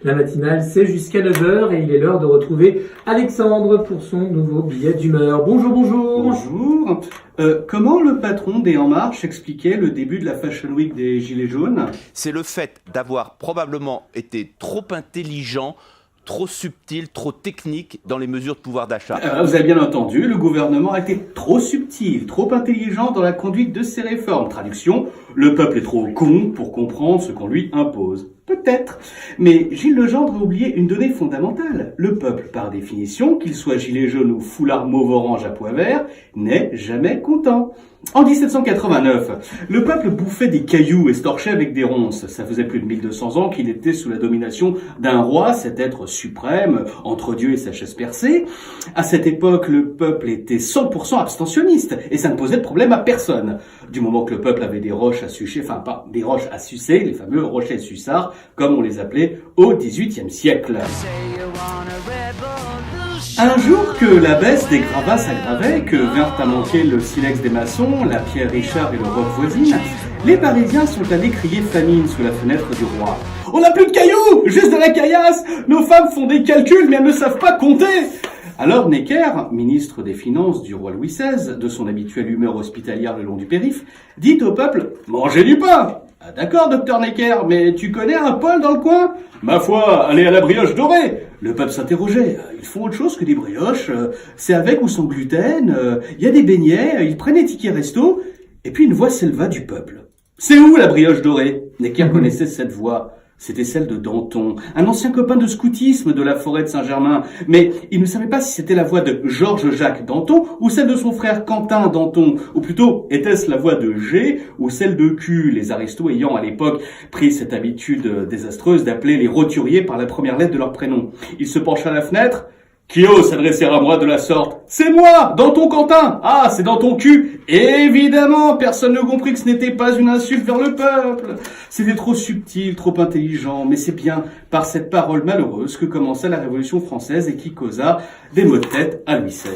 La matinale, c'est jusqu'à 9h et il est l'heure de retrouver Alexandre pour son nouveau billet d'humeur. Bonjour, bonjour. Bonjour. Comment le patron des En Marche expliquait le début de la Fashion Week des Gilets jaunes? C'est le fait d'avoir probablement été trop intelligent, trop subtil, trop technique dans les mesures de pouvoir d'achat. Vous avez bien entendu, le gouvernement a été trop subtil, trop intelligent dans la conduite de ses réformes. Traduction, le peuple est trop con pour comprendre ce qu'on lui impose. Peut-être. Mais Gilles Legendre a oublié une donnée fondamentale. Le peuple, par définition, qu'il soit gilet jaune ou foulard mauve-orange à pois vert, n'est jamais content. En 1789, le peuple bouffait des cailloux et se torchait avec des ronces. Ça faisait plus de 1200 ans qu'il était sous la domination d'un roi, cet être suprême, entre Dieu et sa chaise percée. À cette époque, le peuple était 100% abstentionniste, et ça ne posait de problème à personne. Du moment que le peuple avait des roches à sucer, enfin pas des roches à sucer, les fameux rochers suçards, comme on les appelait au XVIIIe siècle. Un jour que la baisse des gravats s'aggravait, que vinrent à manquer le silex des maçons, la pierre Richard et le roc voisine, les Parisiens sont allés crier famine sous la fenêtre du roi. « On n'a plus de cailloux, juste de la caillasse. Nos femmes font des calculs mais elles ne savent pas compter !» Alors Necker, ministre des Finances du roi Louis XVI, de son habituelle humeur hospitalière le long du périph', dit au peuple « Mangez du pain !»« Ah d'accord, docteur Necker, mais tu connais un Paul dans le coin ?»« Ma foi, allez à la brioche dorée !» Le peuple s'interrogeait. « Ils font autre chose que des brioches, c'est avec ou sans gluten, il y a des beignets, ils prennent des tickets resto. » Et puis une voix s'éleva du peuple. « C'est où la brioche dorée ?» Necker connaissait cette voix. C'était celle de Danton, un ancien copain de scoutisme de la forêt de Saint-Germain. Mais il ne savait pas si c'était la voix de Georges-Jacques Danton ou celle de son frère Quentin Danton. Ou plutôt, était-ce la voix de G ou celle de Q, les aristos ayant à l'époque pris cette habitude désastreuse d'appeler les roturiers par la première lettre de leur prénom. Il se pencha à la fenêtre. Qui ose s'adresser à moi de la sorte? C'est moi, Danton Quentin. Ah, c'est dans ton cul. Évidemment, personne ne comprit que ce n'était pas une insulte vers le peuple. C'était trop subtil, trop intelligent, mais c'est bien par cette parole malheureuse que commença la Révolution française et qui causa des maux de tête à Louis XVI.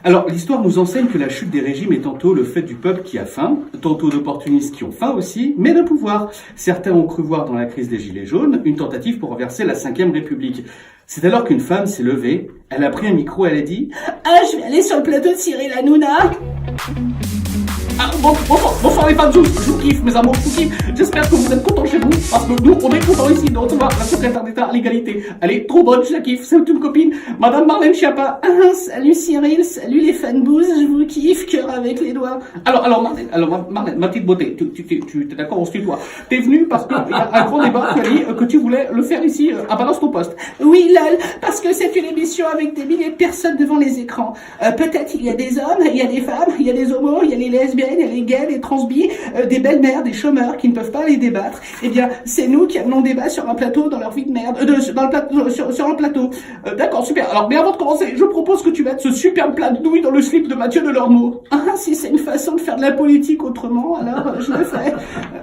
Alors, l'histoire nous enseigne que la chute des régimes est tantôt le fait du peuple qui a faim, tantôt d'opportunistes qui ont faim aussi, mais de pouvoir. Certains ont cru voir dans la crise des Gilets jaunes une tentative pour renverser la Ve République. C'est alors qu'une femme s'est levée, elle a pris un micro, elle a dit « Ah, je vais aller sur le plateau de Cyril Hanouna !» Ah, bonsoir les fans, je vous kiffe mes amours, je vous kiffe. J'espère que vous êtes contents chez vous, parce que nous, on est contents ici de recevoir la secrétaire d'État à l'égalité. Elle est trop bonne, je la kiffe, c'est une copine, Madame Marlène Schiappa. Ah, salut Cyril, salut les fanbous, je vous kiffe, cœur avec les doigts. Alors Marlène, ma petite beauté, tu es d'accord, on se tutoie. T'es venue parce qu'il y a un grand débat, tu as dit que tu voulais le faire ici, à Balance ton poste. Oui, lol, parce que c'est une émission avec des milliers de personnes devant les écrans. Peut-être il y a des hommes, il y a des femmes, il y a des homos, il y a les lesbiennes, il y a les gays, les transbis, des belles-mères, des chômeurs qui ne peuvent pas les débattre. Eh bien, c'est nous qui amenons débat sur un plateau dans leur vie de merde, sur un plateau. D'accord, super. Alors, mais avant de commencer, je propose que tu mettes ce superbe plat de nouilles dans le slip de Mathieu Delormeau. Ah, si c'est une façon de faire de la politique autrement, alors je le fais.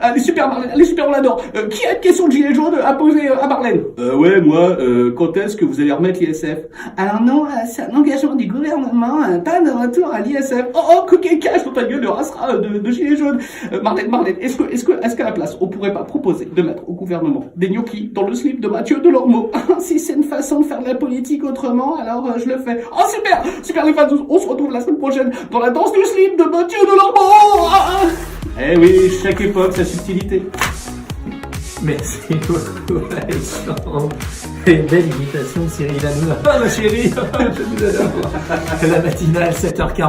Elle est super, Marlène, elle est super, on l'adore. Qui a une question de gilet jaune à poser à Marlène? Ouais, moi, quand est-ce que vous allez remettre l'ISF? Alors non, c'est un engagement du gouvernement, pas de retour à l'ISF. Oh, coquet cache dans ta gueule de rasera de gilet jaune. Marlène, est-ce qu'à la place, on pourrait pas proposer de mettre au gouvernement des gnocchis dans le slip de Mathieu Delormeau? Si c'est une façon de faire de la politique autrement, alors je le fais. Oh, super les fans, on se retrouve la semaine prochaine dans la danse du slip de Mathieu Delormeau. Eh oui, chaque époque sa subtilité. Merci beaucoup Alexandre. Une belle imitation de Cyril Hanouna. Ah ma chérie, je vous adore. La matinale 7h40.